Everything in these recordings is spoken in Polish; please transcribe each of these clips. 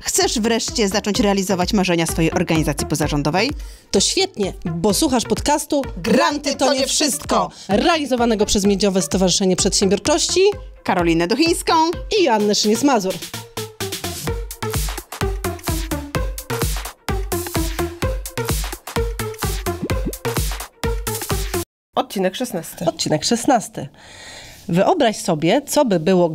Chcesz wreszcie zacząć realizować marzenia swojej organizacji pozarządowej? To świetnie, bo słuchasz podcastu Granty to nie wszystko, realizowanego przez Miedziowe Stowarzyszenie Przedsiębiorczości Karolinę Duchińską i Joannę Szyniec-Mazur. Odcinek 16. Odcinek 16. Wyobraź sobie, co by było,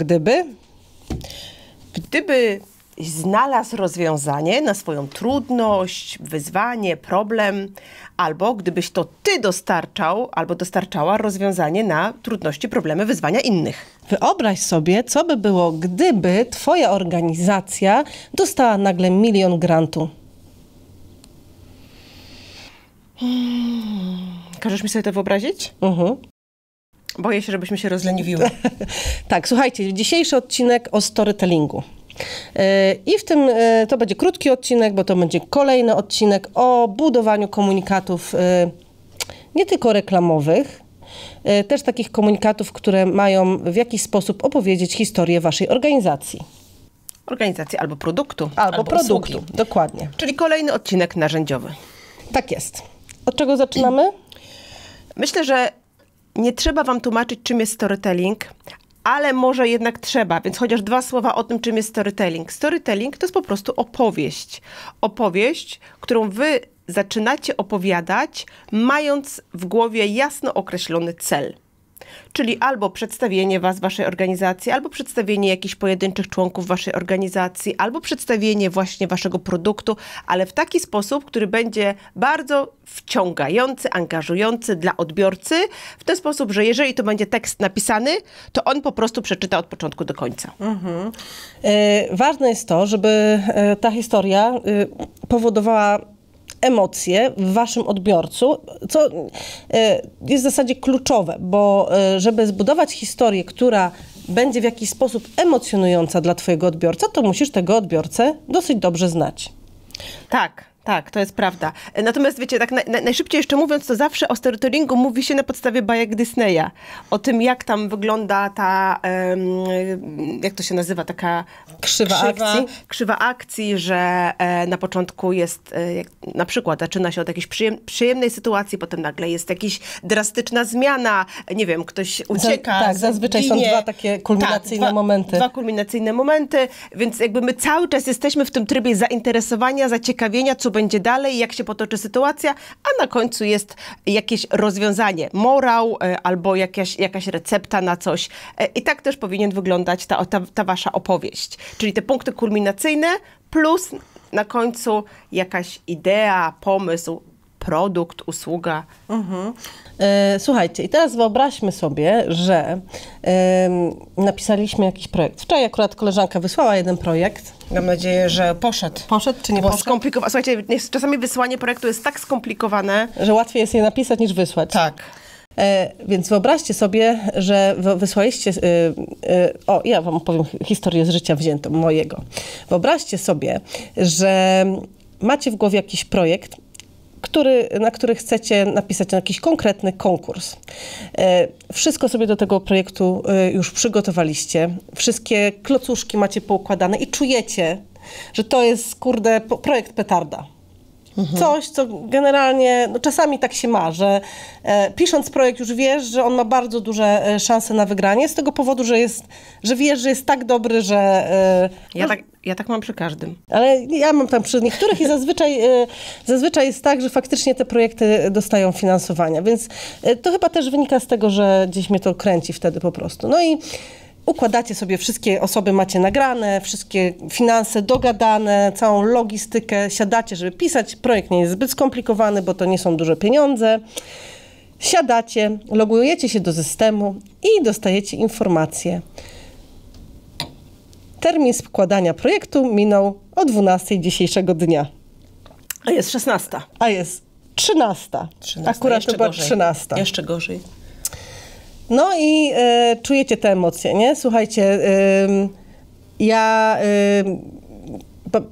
gdyby znalazł rozwiązanie na swoją trudność, wyzwanie, problem, albo gdybyś to ty dostarczał albo dostarczała rozwiązanie na trudności, problemy, wyzwania innych. Wyobraź sobie, co by było, gdyby twoja organizacja dostała nagle 1 000 000 grantu. Każesz mi sobie to wyobrazić? Boję się, żebyśmy się rozleniwiły. Tak, słuchajcie, dzisiejszy odcinek o storytellingu. I w tym to będzie krótki odcinek, bo to będzie kolejny odcinek o budowaniu komunikatów nie tylko reklamowych, też takich komunikatów, które mają w jakiś sposób opowiedzieć historię waszej organizacji. Organizacji albo produktu. Albo produktu, usługi. dokładnie. Czyli kolejny odcinek narzędziowy. Tak jest. Od czego zaczynamy? Myślę, że nie trzeba wam tłumaczyć, czym jest storytelling, ale może jednak trzeba, więc chociaż 2 słowa o tym, czym jest storytelling. Storytelling to jest po prostu opowieść. Opowieść, którą wy zaczynacie opowiadać, mając w głowie jasno określony cel. Czyli albo przedstawienie was, waszej organizacji, albo przedstawienie jakichś pojedynczych członków waszej organizacji, albo przedstawienie właśnie waszego produktu, ale w taki sposób, który będzie bardzo wciągający, angażujący dla odbiorcy, w ten sposób, że jeżeli to będzie tekst napisany, to on po prostu przeczyta od początku do końca. Ważne jest to, żeby ta historia powodowała emocje w waszym odbiorcu, co jest w zasadzie kluczowe, bo żeby zbudować historię, która będzie w jakiś sposób emocjonująca dla twojego odbiorcy, to musisz tego odbiorcę dosyć dobrze znać. Tak, to jest prawda. Natomiast wiecie, tak najszybciej jeszcze mówiąc, to zawsze o storytellingu mówi się na podstawie bajek Disneya. O tym, jak tam wygląda ta, jak to się nazywa, taka krzywa akcji, że na początku jest, na przykład zaczyna się od jakiejś przyjemnej sytuacji, potem nagle jest jakaś drastyczna zmiana, nie wiem, ktoś ucieka. Tak, zazwyczaj są 2 takie kulminacyjne momenty. 2 kulminacyjne momenty, więc jakby my cały czas jesteśmy w tym trybie zainteresowania, zaciekawienia, co będzie dalej, jak się potoczy sytuacja, a na końcu jest jakieś rozwiązanie, morał albo jakaś recepta na coś. I tak też powinien wyglądać ta wasza opowieść. Czyli te punkty kulminacyjne plus na końcu jakaś idea, pomysł, produkt, usługa. Słuchajcie, i teraz wyobraźmy sobie, że napisaliśmy jakiś projekt. Wczoraj akurat koleżanka wysłała jeden projekt. Mam nadzieję, że poszedł. Poszedł czy nie poszedł? Skomplikowane. Słuchajcie, czasami wysłanie projektu jest tak skomplikowane, że łatwiej jest je napisać niż wysłać. Tak. Więc wyobraźcie sobie, że wysłaliście... ja wam opowiem historię z życia wziętą, mojego. Wyobraźcie sobie, że macie w głowie jakiś projekt, na który chcecie napisać jakiś konkretny konkurs. Wszystko sobie do tego projektu już przygotowaliście. Wszystkie klocuszki macie poukładane i czujecie, że to jest, projekt petarda. Coś, co generalnie, czasami tak się ma, że pisząc projekt już wiesz, że on ma bardzo duże szanse na wygranie, z tego powodu, że wiesz, że jest tak dobry, że... Ja tak mam przy każdym. Ale ja mam tam przy niektórych i zazwyczaj jest tak, że faktycznie te projekty dostają finansowania, więc to chyba też wynika z tego, że gdzieś mnie to kręci wtedy po prostu. No i układacie sobie, wszystkie osoby macie nagrane, wszystkie finanse dogadane, całą logistykę, siadacie, żeby pisać. Projekt nie jest zbyt skomplikowany, bo to nie są duże pieniądze. Siadacie, logujecie się do systemu i dostajecie informację. Termin składania projektu minął o 12 dzisiejszego dnia. A jest 16. A jest 13. Akurat to była 13. Jeszcze gorzej. No i czujecie te emocje, nie? Słuchajcie,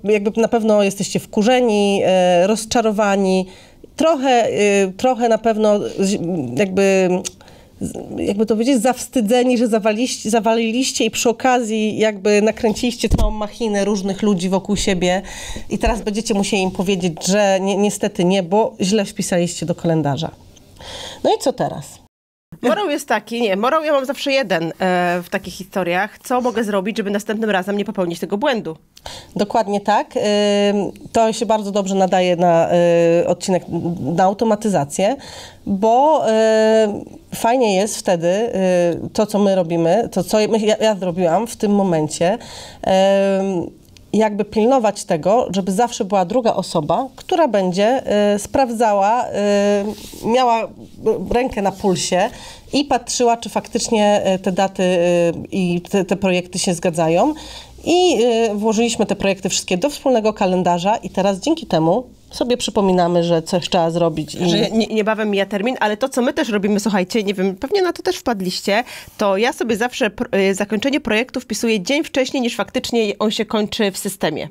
jakby na pewno jesteście wkurzeni, rozczarowani, trochę na pewno jakby jakby to powiedzieć, zawstydzeni, że zawaliliście i przy okazji jakby nakręciliście całą machinę różnych ludzi wokół siebie i teraz będziecie musieli im powiedzieć, że niestety nie, bo źle wpisaliście do kalendarza. No i co teraz? Morał jest taki, morał ja mam zawsze jeden w takich historiach. Co mogę zrobić, żeby następnym razem nie popełnić tego błędu? Dokładnie tak. To się bardzo dobrze nadaje na odcinek na automatyzację, bo fajnie jest wtedy to, co my robimy, to co ja zrobiłam w tym momencie, jakby pilnować tego, żeby zawsze była druga osoba, która będzie sprawdzała, miała rękę na pulsie i patrzyła, czy faktycznie te daty i te projekty się zgadzają. I włożyliśmy te projekty wszystkie do wspólnego kalendarza i teraz dzięki temu sobie przypominamy, że coś trzeba zrobić. Że niebawem mija termin, ale to, co my też robimy, słuchajcie, nie wiem, pewnie na to też wpadliście, to ja sobie zawsze zakończenie projektu wpisuję dzień wcześniej, niż faktycznie on się kończy w systemie.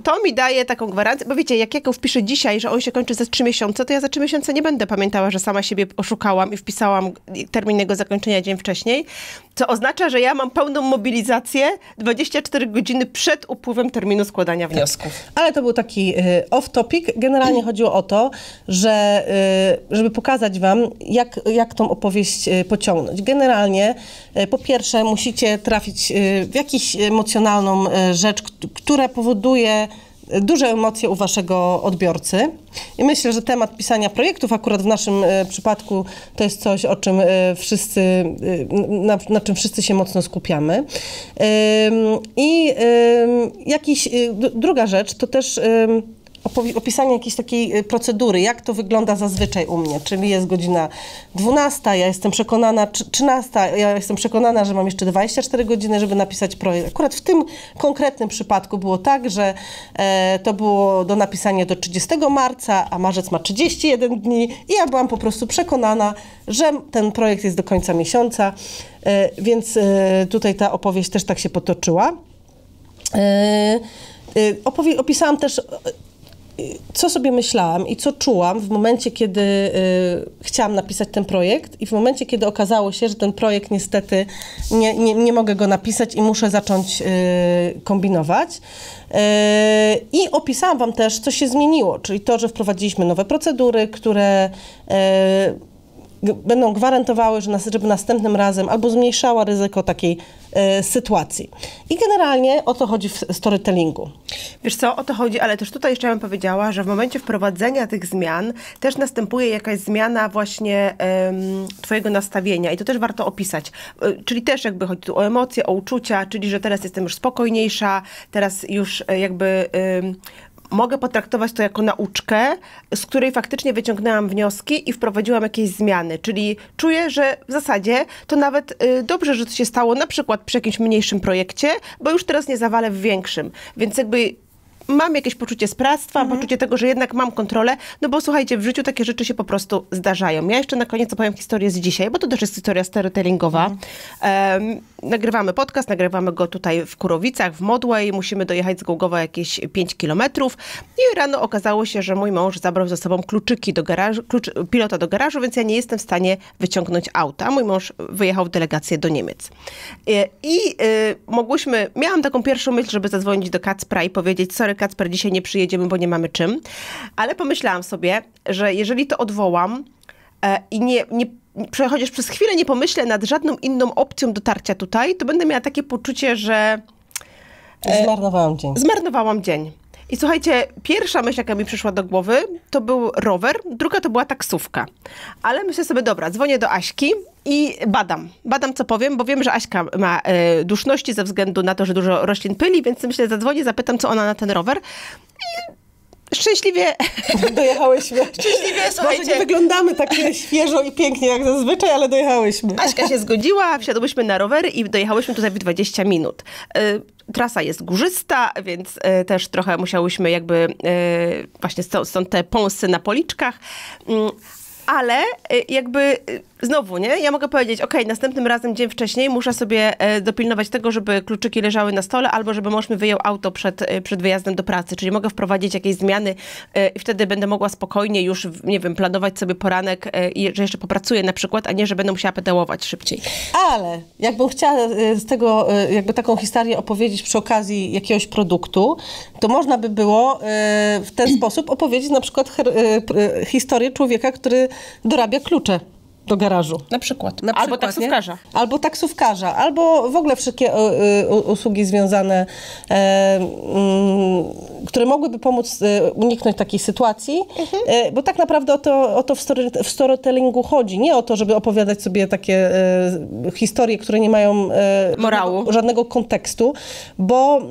To mi daje taką gwarancję, bo wiecie, jak ja go wpiszę dzisiaj, że on się kończy za 3 miesiące, to ja za 3 miesiące nie będę pamiętała, że sama siebie oszukałam i wpisałam termin jego zakończenia dzień wcześniej, co oznacza, że ja mam pełną mobilizację 24 godziny przed upływem terminu składania wniosków. Ale to był taki off-topic. Generalnie chodziło o to, że żeby pokazać wam, jak tą opowieść pociągnąć. Generalnie, po pierwsze, musicie trafić w jakąś emocjonalną rzecz, która powoduje duże emocje u waszego odbiorcy. I myślę, że temat pisania projektów akurat w naszym przypadku to jest coś, o czym wszyscy, na czym wszyscy się mocno skupiamy. I druga rzecz to też opisanie jakiejś takiej procedury, jak to wygląda zazwyczaj u mnie, czyli jest godzina 12, ja jestem przekonana, 13, ja jestem przekonana, że mam jeszcze 24 godziny, żeby napisać projekt. Akurat w tym konkretnym przypadku było tak, że to było do napisania do 30 marca, a marzec ma 31 dni i ja byłam po prostu przekonana, że ten projekt jest do końca miesiąca, więc tutaj ta opowieść też tak się potoczyła. Opisałam też, co sobie myślałam i co czułam w momencie, kiedy chciałam napisać ten projekt i w momencie, kiedy okazało się, że ten projekt niestety nie mogę go napisać i muszę zacząć kombinować. I opisałam wam też, co się zmieniło, czyli to, że wprowadziliśmy nowe procedury, które będą gwarantowały, żeby następnym razem albo zmniejszała ryzyko takiej sytuacji. I generalnie o to chodzi w storytellingu. Wiesz co, o to chodzi, ale też tutaj jeszcze bym powiedziała, że w momencie wprowadzenia tych zmian też następuje jakaś zmiana właśnie twojego nastawienia i to też warto opisać. Czyli też jakby chodzi tu o emocje, o uczucia, czyli że teraz jestem już spokojniejsza, teraz już jakby mogę potraktować to jako nauczkę, z której faktycznie wyciągnęłam wnioski i wprowadziłam jakieś zmiany. Czyli czuję, że w zasadzie to nawet dobrze, że to się stało na przykład przy jakimś mniejszym projekcie, bo już teraz nie zawalę w większym. Więc jakby mam jakieś poczucie sprawstwa, poczucie tego, że jednak mam kontrolę, no bo słuchajcie, w życiu takie rzeczy się po prostu zdarzają. Ja jeszcze na koniec opowiem historię z dzisiaj, bo to też jest historia storytellingowa. Nagrywamy podcast, nagrywamy go tutaj w Kurowicach, w Modłej, musimy dojechać z Głogowa jakieś 5 kilometrów i rano okazało się, że mój mąż zabrał ze sobą kluczyki do garażu, pilota do garażu, więc ja nie jestem w stanie wyciągnąć auta. Mój mąż wyjechał w delegację do Niemiec. Miałam taką pierwszą myśl, żeby zadzwonić do Kacpra i powiedzieć, sorry Kacper, dzisiaj nie przyjedziemy, bo nie mamy czym, ale pomyślałam sobie, że jeżeli to odwołam i chociaż przez chwilę nie pomyślę nad żadną inną opcją dotarcia tutaj, to będę miała takie poczucie, że Zmarnowałam dzień. I słuchajcie, pierwsza myśl, jaka mi przyszła do głowy, to był rower, druga to była taksówka. Ale myślę sobie, dobra, dzwonię do Aśki i badam co powiem, bo wiem, że Aśka ma duszności ze względu na to, że dużo roślin pyli, więc myślę, zadzwonię, zapytam, co ona na ten rower. I szczęśliwie dojechałyśmy. Słuchajcie. Może nie wyglądamy tak świeżo i pięknie jak zazwyczaj, ale dojechałyśmy. Aśka się zgodziła, wsiadłyśmy na rowery i dojechałyśmy tutaj w 20 minut. Trasa jest górzysta, więc też trochę musiałyśmy jakby właśnie stąd te pąsy na policzkach. ale jakby znowu, nie? Ja mogę powiedzieć, okej, następnym razem dzień wcześniej muszę sobie dopilnować tego, żeby kluczyki leżały na stole, albo żeby mąż mi wyjął auto przed wyjazdem do pracy, czyli mogę wprowadzić jakieś zmiany i wtedy będę mogła spokojnie już, nie wiem, planować sobie poranek, że jeszcze popracuję na przykład, a nie, że będę musiała pedałować szybciej. Ale jakbym chciała z tego jakby taką historię opowiedzieć przy okazji jakiegoś produktu, to można by było w ten sposób opowiedzieć na przykład historię człowieka, który dorabia klucze do garażu. Na przykład. Albo taksówkarza. Albo taksówkarza, albo w ogóle wszystkie usługi związane, które mogłyby pomóc uniknąć takiej sytuacji, bo tak naprawdę o to w storytellingu chodzi. Nie o to, żeby opowiadać sobie takie historie, które nie mają morału, żadnego kontekstu, bo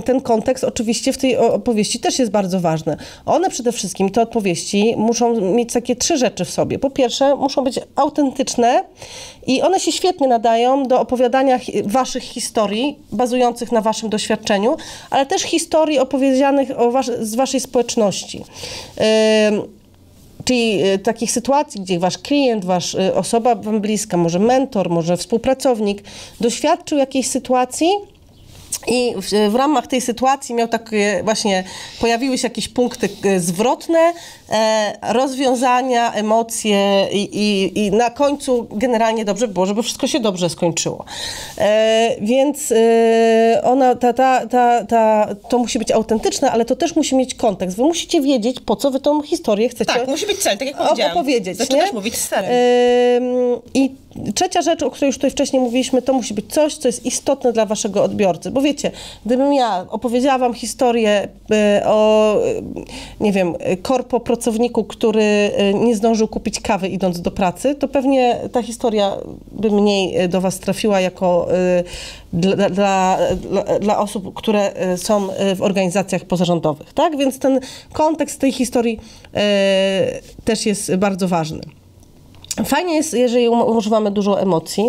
ten kontekst oczywiście w tej opowieści też jest bardzo ważny. One przede wszystkim, te opowieści, muszą mieć takie 3 rzeczy w sobie. Po pierwsze, muszą być autentyczne i one się świetnie nadają do opowiadania waszych historii, bazujących na waszym doświadczeniu, ale też historii opowiedzianych z waszej społeczności. Czyli takich sytuacji, gdzie wasz klient, osoba wam bliska, może mentor, może współpracownik, doświadczył jakiejś sytuacji i w ramach tej sytuacji miał takie właśnie, pojawiły się jakieś punkty zwrotne, rozwiązania, emocje i na końcu generalnie dobrze było, żeby wszystko się dobrze skończyło. Więc to musi być autentyczne, ale to też musi mieć kontekst. Wy musicie wiedzieć, po co wy tą historię chcecie Tak, musi być cel, tak jak powiedziałam. Opowiedzieć. Zaczynasz mówić z celem. I trzecia rzecz, o której już tutaj wcześniej mówiliśmy, to musi być coś, co jest istotne dla waszego odbiorcy. Bo wiecie, gdybym ja opowiedziała wam historię o, nie wiem, korpopracowniku, który nie zdążył kupić kawy idąc do pracy, to pewnie ta historia by mniej do was trafiła jako dla osób, które są w organizacjach pozarządowych, tak? Więc ten kontekst tej historii też jest bardzo ważny. Fajnie jest, jeżeli używamy dużo emocji.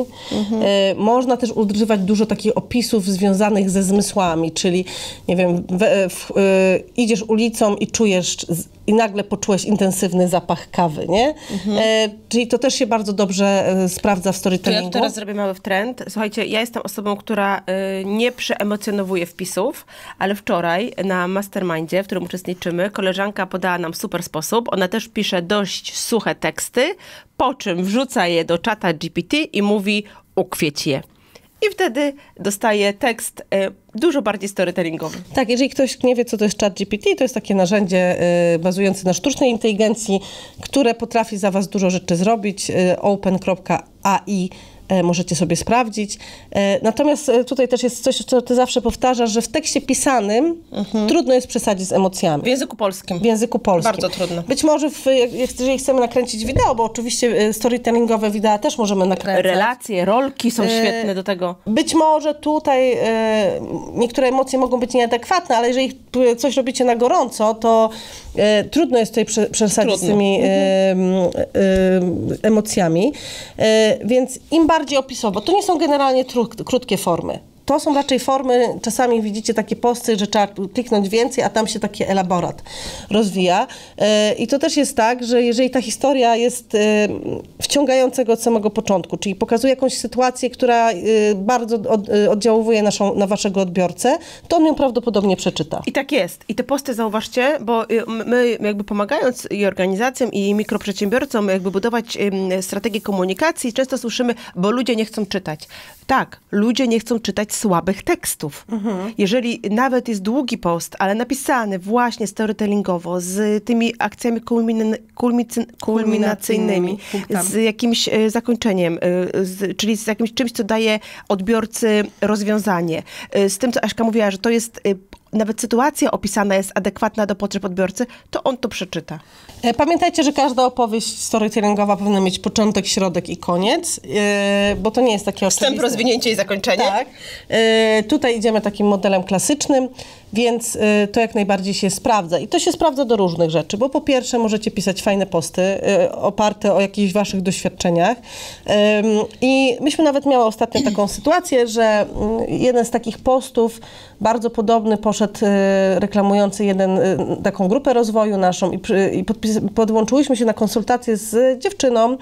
Można też używać dużo takich opisów związanych ze zmysłami, czyli nie wiem, idziesz ulicą i czujesz, i nagle poczułeś intensywny zapach kawy, nie? Czyli to też się bardzo dobrze sprawdza w storytellingu. To ja teraz zrobię mały trend. Słuchajcie, ja jestem osobą, która nie przeemocjonowuje wpisów, ale wczoraj na mastermindzie, w którym uczestniczymy, koleżanka podała nam super sposób. Ona też pisze dość suche teksty, po czym wrzuca je do czata GPT i mówi ukwieć je. I wtedy dostaje tekst dużo bardziej storytellingowy. Tak, jeżeli ktoś nie wie, co to jest ChatGPT, to jest takie narzędzie bazujące na sztucznej inteligencji, które potrafi za was dużo rzeczy zrobić. open.ai możecie sobie sprawdzić. Natomiast tutaj też jest coś, co ty zawsze powtarzasz, że w tekście pisanym trudno jest przesadzić z emocjami. W języku polskim. W języku polskim. Bardzo trudno. Być może, jeżeli chcemy nakręcić wideo, bo oczywiście storytellingowe wideo też możemy nakręcać. Relacje, rolki są świetne do tego. Być może tutaj niektóre emocje mogą być nieadekwatne, ale jeżeli coś robicie na gorąco, to trudno jest tutaj przesadzić z tymi emocjami. Więc im bardziej opisowo, to nie są generalnie krótkie formy. To są raczej formy, czasami widzicie takie posty, że trzeba kliknąć więcej, a tam się taki elaborat rozwija. I to też jest tak, że jeżeli ta historia jest wciągającego od samego początku, czyli pokazuje jakąś sytuację, która bardzo oddziałuje na waszego odbiorcę, to on ją prawdopodobnie przeczyta. I tak jest. I te posty zauważcie, bo my jakby pomagając i organizacjom, i mikroprzedsiębiorcom jakby budować strategię komunikacji, często słyszymy, bo ludzie nie chcą czytać. Tak, ludzie nie chcą czytać słabych tekstów. Jeżeli nawet jest długi post, ale napisany właśnie storytellingowo, z tymi akcjami kulminacyjnymi, z jakimś zakończeniem, czyli z jakimś czymś, co daje odbiorcy rozwiązanie. Z tym, co Aśka mówiła, że to jest nawet sytuacja opisana jest adekwatna do potrzeb odbiorcy, to on to przeczyta. Pamiętajcie, że każda opowieść storytellingowa powinna mieć początek, środek i koniec, bo to nie jest takie oczywiste. Wstęp, rozwinięcie i zakończenie. Tak. Tutaj idziemy takim modelem klasycznym, więc to jak najbardziej się sprawdza. I to się sprawdza do różnych rzeczy, bo po pierwsze możecie pisać fajne posty oparte o jakichś waszych doświadczeniach. I myśmy nawet miały ostatnio taką sytuację, że jeden z takich postów bardzo podobny poszedł reklamujący taką grupę rozwoju naszą i podłączyłyśmy się na konsultację z dziewczyną,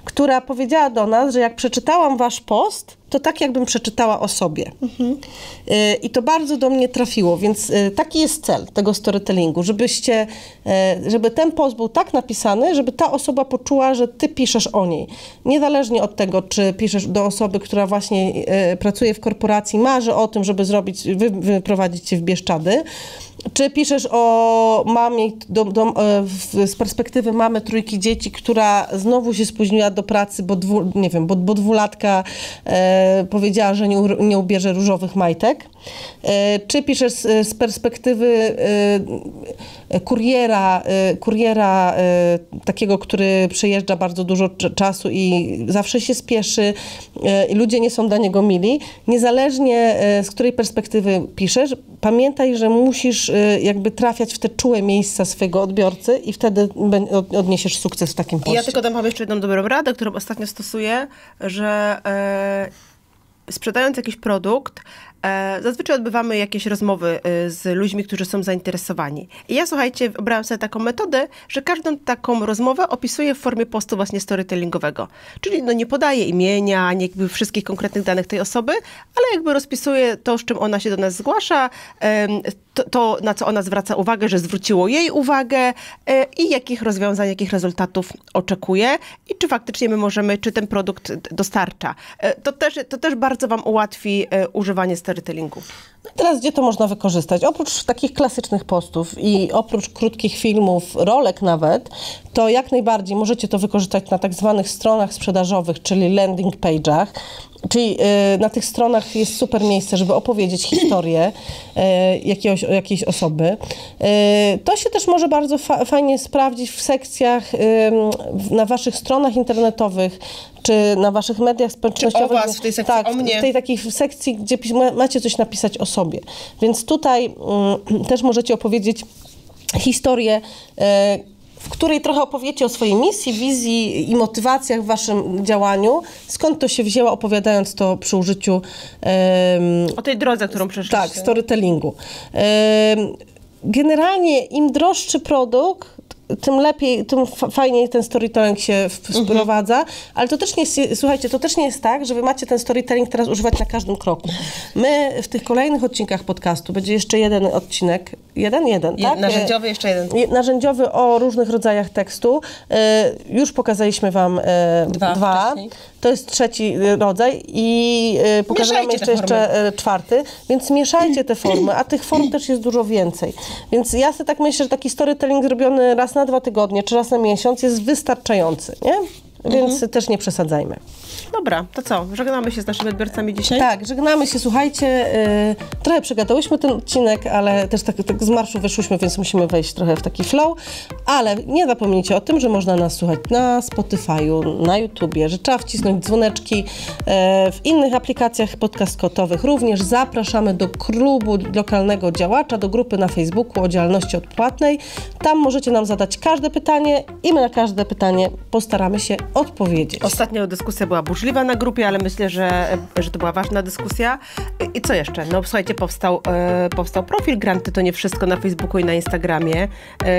która powiedziała do nas, że jak przeczytałam wasz post, to tak jakbym przeczytała o sobie. I to bardzo do mnie trafiło, więc taki jest cel tego storytellingu, żeby ten post był tak napisany, żeby ta osoba poczuła, że ty piszesz o niej. Niezależnie od tego, czy piszesz do osoby, która właśnie pracuje w korporacji, marzy o tym, żeby wyprowadzić cię w Bieszczady, czy piszesz o mamie z perspektywy mamy 3 dzieci, która znowu się spóźniła do pracy, bo 2-latka powiedziała, że nie ubierze różowych majtek, czy piszesz z perspektywy kuriera takiego, który przejeżdża bardzo dużo czasu i zawsze się spieszy i ludzie nie są dla niego mili. Niezależnie z której perspektywy piszesz, pamiętaj, że musisz jakby trafiać w te czułe miejsca swojego odbiorcy i wtedy odniesiesz sukces w takim poście. Ja tylko dam jeszcze jedną dobrą radę, którą ostatnio stosuję, że sprzedając jakiś produkt, zazwyczaj odbywamy jakieś rozmowy z ludźmi, którzy są zainteresowani. I ja, słuchajcie, wybrałam sobie taką metodę, że każdą taką rozmowę opisuję w formie postu właśnie storytellingowego. Czyli nie podaję imienia, nie jakby wszystkich konkretnych danych tej osoby, ale jakby rozpisuję to, z czym ona się do nas zgłasza, to na co ona zwraca uwagę, że zwróciło jej uwagę i jakich rozwiązań, jakich rezultatów oczekuje i czy faktycznie czy ten produkt dostarcza. To też bardzo wam ułatwi używanie storytellingu. No i teraz gdzie to można wykorzystać? Oprócz takich klasycznych postów i oprócz krótkich filmów, rolek nawet, to jak najbardziej możecie to wykorzystać na tak zwanych stronach sprzedażowych, czyli landing page'ach. Czyli na tych stronach jest super miejsce, żeby opowiedzieć historię jakiejś osoby. To się też może bardzo fajnie sprawdzić w sekcjach na waszych stronach internetowych, czy na waszych mediach społecznościowych. Czy o was, w tej sekcji o mnie. W tej takiej sekcji, gdzie macie coś napisać o sobie. Więc tutaj też możecie opowiedzieć historię, w której trochę opowiecie o swojej misji, wizji i motywacjach w waszym działaniu, skąd to się wzięło, opowiadając to przy użyciu o tej drodze, którą przeszliście. Tak, storytellingu. Generalnie im droższy produkt, tym lepiej, tym fajniej ten storytelling się wprowadza, ale to też nie jest, słuchajcie, to też nie jest tak, że wy macie ten storytelling teraz używać na każdym kroku. My w tych kolejnych odcinkach podcastu będzie jeszcze jeden odcinek, tak? Narzędziowy jeszcze jeden. Narzędziowy o różnych rodzajach tekstu. Już pokazaliśmy wam dwa. To jest 3. rodzaj i pokażemy jeszcze 4, więc mieszajcie te formy, a tych form też jest dużo więcej. Więc ja sobie tak myślę, że taki storytelling zrobiony raz na 2 tygodnie, czy raz na miesiąc jest wystarczający, nie? Więc też nie przesadzajmy. Dobra, to co? Żegnamy się z naszymi odbiorcami dzisiaj? Tak, żegnamy się. Słuchajcie, trochę przegadałyśmy ten odcinek, ale też tak z marszu wyszłyśmy, więc musimy wejść trochę w taki flow. Ale nie zapomnijcie o tym, że można nas słuchać na Spotify'u, na YouTubie, że trzeba wcisnąć dzwoneczki w innych aplikacjach podcast-kotowych. Również zapraszamy do klubu lokalnego działacza, do grupy na Facebooku o działalności odpłatnej. Tam możecie nam zadać każde pytanie i my na każde pytanie postaramy się odpowiedzieć. Ostatnia dyskusja była burzliwa na grupie, ale myślę, że to była ważna dyskusja. I co jeszcze? No słuchajcie, powstał profil Granty to nie wszystko na Facebooku i na Instagramie,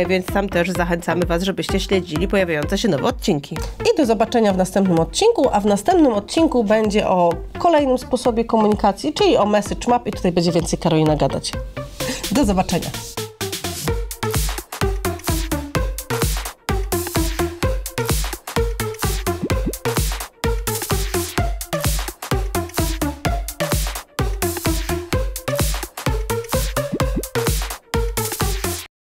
więc tam też zachęcamy was, żebyście śledzili pojawiające się nowe odcinki. I do zobaczenia w następnym odcinku, a w następnym odcinku będzie o kolejnym sposobie komunikacji, czyli o message map i tutaj będzie więcej Karolina gadać. Do zobaczenia.